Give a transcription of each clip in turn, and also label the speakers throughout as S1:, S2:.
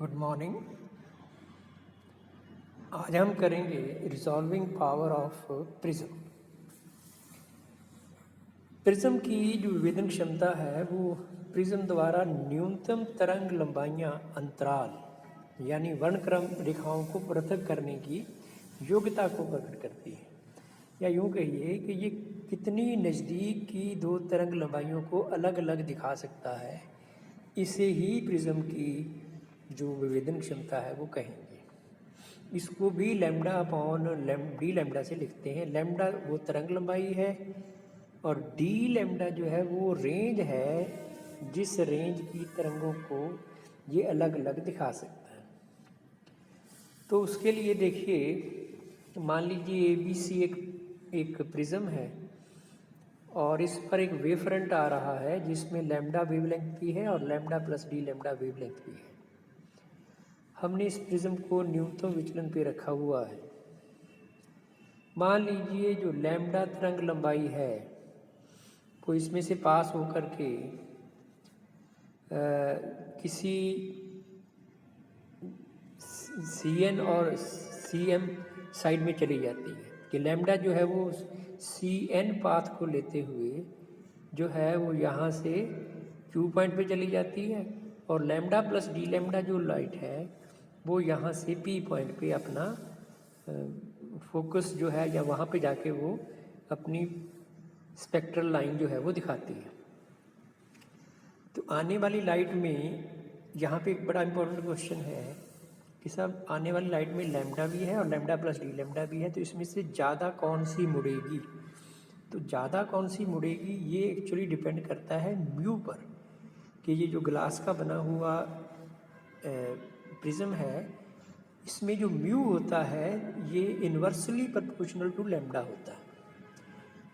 S1: Good morning. आज हम करेंगे resolving power of prism. Prism की जो विवेदन क्षमता है वो प्रिज्म द्वारा न्यूनतम तरंग लंबाइयाँ अंतराल यानी वर्णक्रम रेखाओं को पृथक करने की योग्यता को प्रकट करती है। या यूँ कहिए कि ये कितनी नज़दीक की दो तरंग लंबाइयों को अलग अलग दिखा सकता है, इसे ही प्रिज्म की जो विवेदन क्षमता है वो कहेंगे। इसको भी लैम्डा अपॉन डी लैम्डा से लिखते हैं। लैम्डा वो तरंग लंबाई है और डी लैम्डा जो है वो रेंज है जिस रेंज की तरंगों को ये अलग अलग दिखा सकता है। तो उसके लिए देखिए, मान लीजिए ABC एक प्रिज्म है और इस पर एक वेव फ्रंट आ रहा है जिसमें लैम्डा वेवलेंथ भी है और lambda plus D lambda wavelength भी है। हमने इस प्रिज्म को न्यूनतम विचलन पे रखा हुआ है। मान लीजिए जो लैम्डा तरंग लंबाई है वो इसमें से पास होकर के किसी CN और CM साइड में चली जाती है कि लैम्डा जो है वो CN पाथ को लेते हुए जो है वो यहाँ से Q पॉइंट पे चली जाती है और लैम्डा प्लस डी लैम्डा जो लाइट है वो यहाँ से P पॉइंट पे अपना फोकस जो है या वहाँ पे जाके वो अपनी स्पेक्ट्रल लाइन जो है वो दिखाती है। तो आने वाली लाइट में यहाँ पे एक बड़ा इम्पोर्टेंट क्वेश्चन है कि सब आने वाली लाइट में लैम्डा भी है और लैम्डा प्लस डी लैम्डा भी है, तो इसमें से ज़्यादा कौन सी मुड़ेगी। तो ज़्यादा कौन सी मुड़ेगी ये एक्चुअली डिपेंड करता है म्यू पर, कि ये जो ग्लास का बना हुआ प्रिज्म है इसमें जो म्यू होता है ये इन्वर्सली प्रोपोर्शनल टू लैम्डा होता है।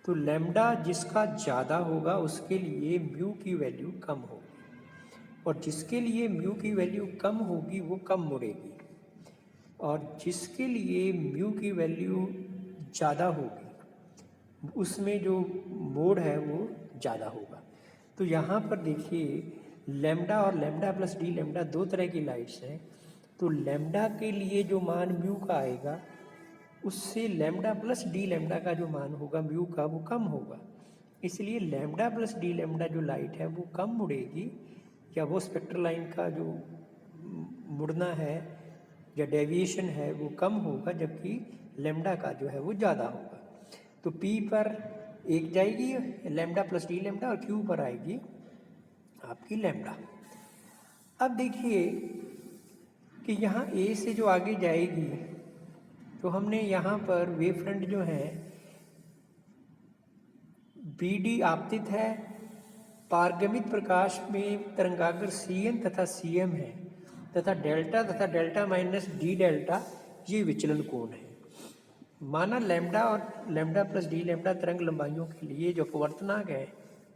S1: तो लैम्डा जिसका ज़्यादा होगा उसके लिए म्यू की वैल्यू कम होगी और जिसके लिए म्यू की वैल्यू कम होगी वो कम मुड़ेगी और जिसके लिए म्यू की वैल्यू ज़्यादा होगी उसमें जो मोड है वो ज़्यादा होगा। तो यहाँ पर देखिए लैम्डा और लैम्डा प्लस डी लैम्डा दो तरह की लाइट्स हैं। तो लैम्डा के लिए जो मान म्यू का आएगा उससे लैम्डा प्लस डी लैम्डा का जो मान होगा म्यू का वो कम होगा। इसलिए लैम्डा प्लस डी लैम्डा जो लाइट है वो कम मुड़ेगी या वो स्पेक्ट्रल लाइन का जो मुड़ना है या डेविएशन है वो कम होगा, जबकि लैम्डा का जो है वो ज़्यादा होगा। तो P पर एक जाएगी लैम्डा प्लस डी लैम्डा और Q पर आएगी आपकी लैम्डा। अब देखिए कि यहाँ A से जो आगे जाएगी तो हमने यहाँ पर वेव फ्रंट जो है BD आपतित है, पारगमित प्रकाश में तरंगाग्र CN तथा CM है तथा डेल्टा माइनस डी डेल्टा ये विचलन कोण है। माना लैम्डा और लैम्डा प्लस डी लैम्डा तरंग लंबाइयों के लिए जो अपवर्तनांक है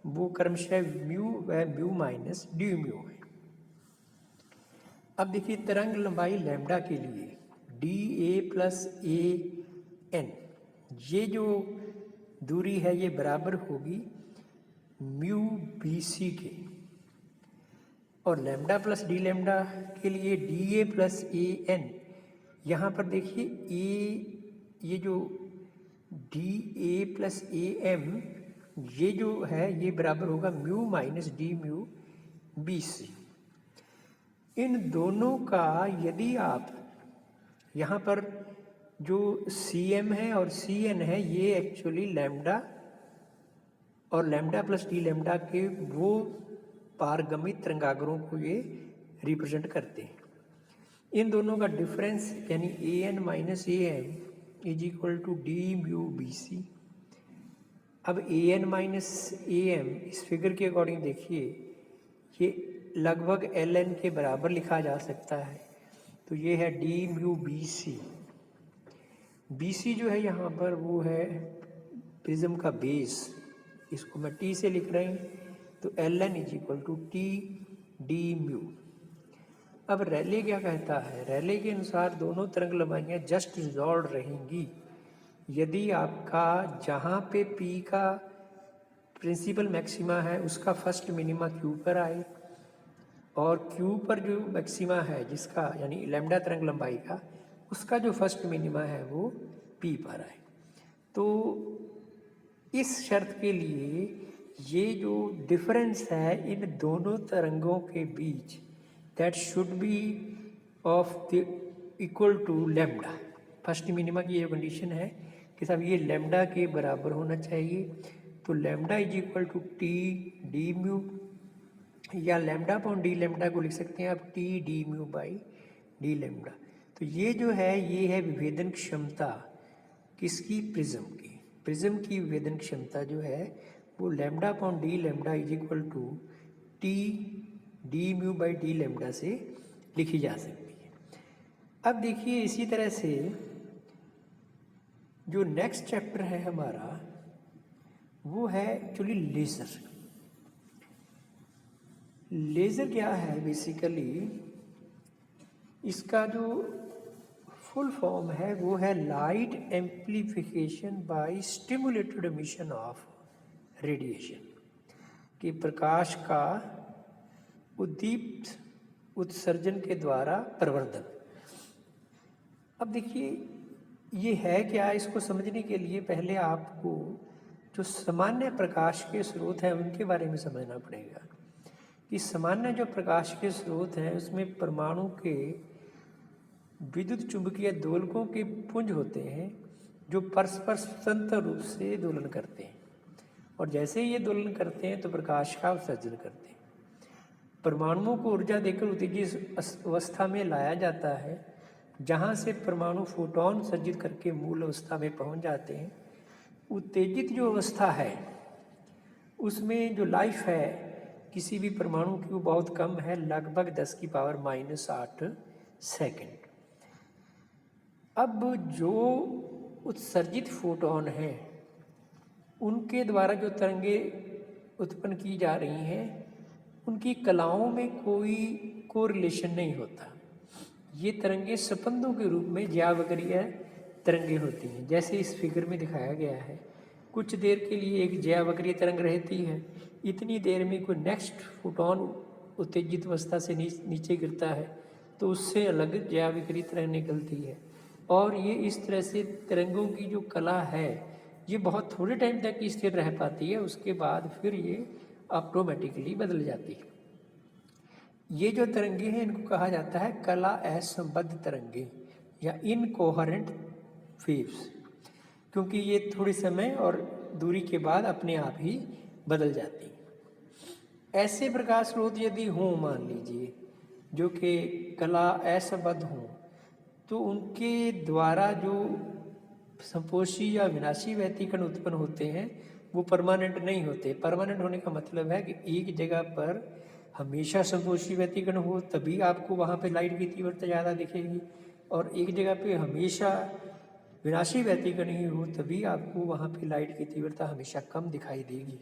S1: वो क्रमशः म्यू व म्यू माइनस डी म्यू है। अब देखिए तरंग लंबाई लैम्डा के लिए DA प्लस AN ये जो दूरी है ये बराबर होगी म्यू BC के और लैम्डा प्लस डी लैम्डा के लिए DA प्लस AN यहाँ पर देखिए ये जो DA प्लस AM ये जो है ये बराबर होगा mu minus D mu BC। इन दोनों का यदि आप यहाँ पर जो CM है और CN है ये एक्चुअली लैम्डा और लैम्डा प्लस डी लैम्डा के वो पारगमित तरंगाग्रों को ये रिप्रेजेंट करते हैं। इन दोनों का डिफरेंस यानी AN minus AM is equal to d mu BC। अब AN माइनस AM इस फिगर के अकॉर्डिंग देखिए ये लगभग LN के बराबर लिखा जा सकता है। तो ये है डी म्यू BC। BC जो है यहाँ पर वो है प्रिज्म का बेस, इसको मैं T से लिख रही हूँ। तो LN is equal to t d mu. अब रैले क्या कहता है, रैले के अनुसार दोनों तरंग लंबाइयाँ जस्ट रिजॉल्व रहेंगी यदि आपका जहाँ पे P का प्रिंसिपल मैक्सिमा है उसका फर्स्ट मिनिमा Q पर आए और क्यू पर जो मैक्सिमा है जिसका यानी लैम्डा तरंग लंबाई का, उसका जो फर्स्ट मिनिमा है वो पी पर है। तो इस शर्त के लिए ये जो डिफरेंस है इन दोनों तरंगों के बीच, that should be of the equal to lambda. First minima की ये कंडीशन है कि साहब ये लैम्डा के बराबर होना चाहिए। तो lambda is equal to t d mu, या लैम्डा अपॉन डी लैम्डा को लिख सकते हैं आप t d mu by d lambda. तो ये जो है ये है विभेदन क्षमता किसकी, प्रिज्म की। प्रिज्म की विभेदन क्षमता जो है वो lambda upon d lambda is equal to t d mu by d lambda से लिखी जा सकती है। अब देखिए इसी तरह से जो नेक्स्ट चैप्टर है हमारा वो है एक्चुअली लेज़र। लेज़र क्या है बेसिकली, इसका जो फुल फॉर्म है वो है light amplification by stimulated emission of radiation, कि प्रकाश का उद्दीप्त उत्सर्जन के द्वारा प्रवर्धन। अब देखिए ये है क्या, इसको समझने के लिए पहले आपको जो सामान्य प्रकाश के स्रोत हैं उनके बारे में समझना पड़ेगा। कि सामान्य जो प्रकाश के स्रोत हैं उसमें परमाणु के विद्युत चुंबकीय दोलकों के पुंज होते हैं जो परस्पर स्वतंत्र रूप से दोलन करते हैं, और जैसे ही ये दोलन करते हैं तो प्रकाश का उत्सर्जन करते हैं। परमाणुओं को ऊर्जा देकर उत्तेजित अवस्था में लाया जाता है, जहाँ से परमाणु फोटोन सर्जित करके मूल अवस्था में पहुँच जाते हैं। उत्तेजित जो अवस्था है उसमें जो लाइफ है किसी भी परमाणु की वो बहुत कम है, लगभग 10 की पावर -8 सेकेंड। अब जो उत्सर्जित फोटोन हैं उनके द्वारा जो तरंगे उत्पन्न की जा रही हैं उनकी कलाओं में कोई कोरिलेशन नहीं होता। ये तरंगे स्पंदों के रूप में ज्यावक्रीय तरंगे होती हैं, जैसे इस फिगर में दिखाया गया है। कुछ देर के लिए एक ज्यावक्रीय तरंग रहती है, इतनी देर में कोई नेक्स्ट फोटोन उत्तेजित अवस्था से नीचे गिरता है तो उससे अलग ज्याविक्रीय तरंग निकलती है। और ये इस तरह से तरंगों की जो कला है ये बहुत थोड़े टाइम तक स्थिर रह पाती है, उसके बाद फिर ये ऑटोमेटिकली बदल जाती है। ये जो तरंगे हैं इनको कहा जाता है कला असंबद्ध तरंगे या इनकोहेरेंट वेव्स, क्योंकि ये थोड़े समय और दूरी के बाद अपने आप ही बदल जाती हैं। ऐसे प्रकाश स्रोत यदि हों, मान लीजिए, जो कि कला असंबद्ध हों, तो उनके द्वारा जो संपोषी या विनाशी व्यतिकरण उत्पन्न होते हैं वो परमानेंट नहीं होते। परमानेंट होने का मतलब है कि एक जगह पर हमेशा संपोषी व्यतिकरण हो तभी आपको वहाँ पे लाइट की तीव्रता ज़्यादा दिखेगी, और एक जगह पे हमेशा विनाशी व्यतिकरण ही हो तभी आपको वहाँ पे लाइट की तीव्रता हमेशा कम दिखाई देगी।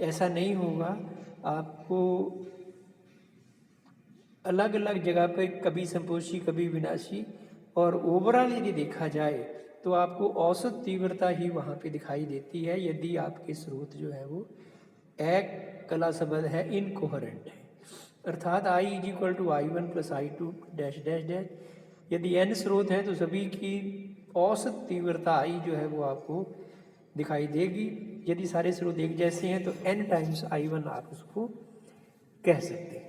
S1: ऐसा नहीं होगा, आपको अलग अलग जगह पे कभी संपोषी कभी विनाशी, और ओवरऑल यदि देखा जाए तो आपको औसत तीव्रता ही वहाँ पे दिखाई देती है यदि आपके स्रोत जो है वो एक कला संबद्ध है, इनकोहेरेंट है। अर्थात I is equal to I1 plus I2 dash dash dash. यदि n स्रोत हैं तो सभी की औसत तीव्रता I जो है वो आपको दिखाई देगी। यदि सारे स्रोत एक जैसे हैं तो n टाइम्स I1 आप उसको कह सकते हैं।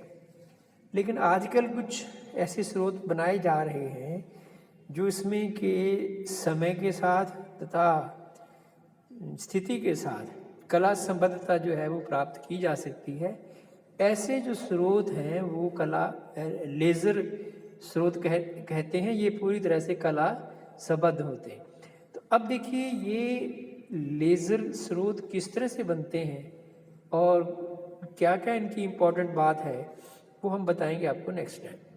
S1: लेकिन आजकल कुछ ऐसे स्रोत बनाए जा रहे हैं जो इसमें के समय के साथ तथा स्थिति के साथ कला संबद्धता जो है वो प्राप्त की जा सकती है। ऐसे जो स्रोत हैं वो कला लेज़र स्रोत कहते हैं, ये पूरी तरह से कला संबद्ध होते हैं। तो अब देखिए ये लेज़र स्रोत किस तरह से बनते हैं और क्या क्या इनकी इम्पोर्टेंट बात है वो हम बताएंगे आपको नेक्स्ट टाइम।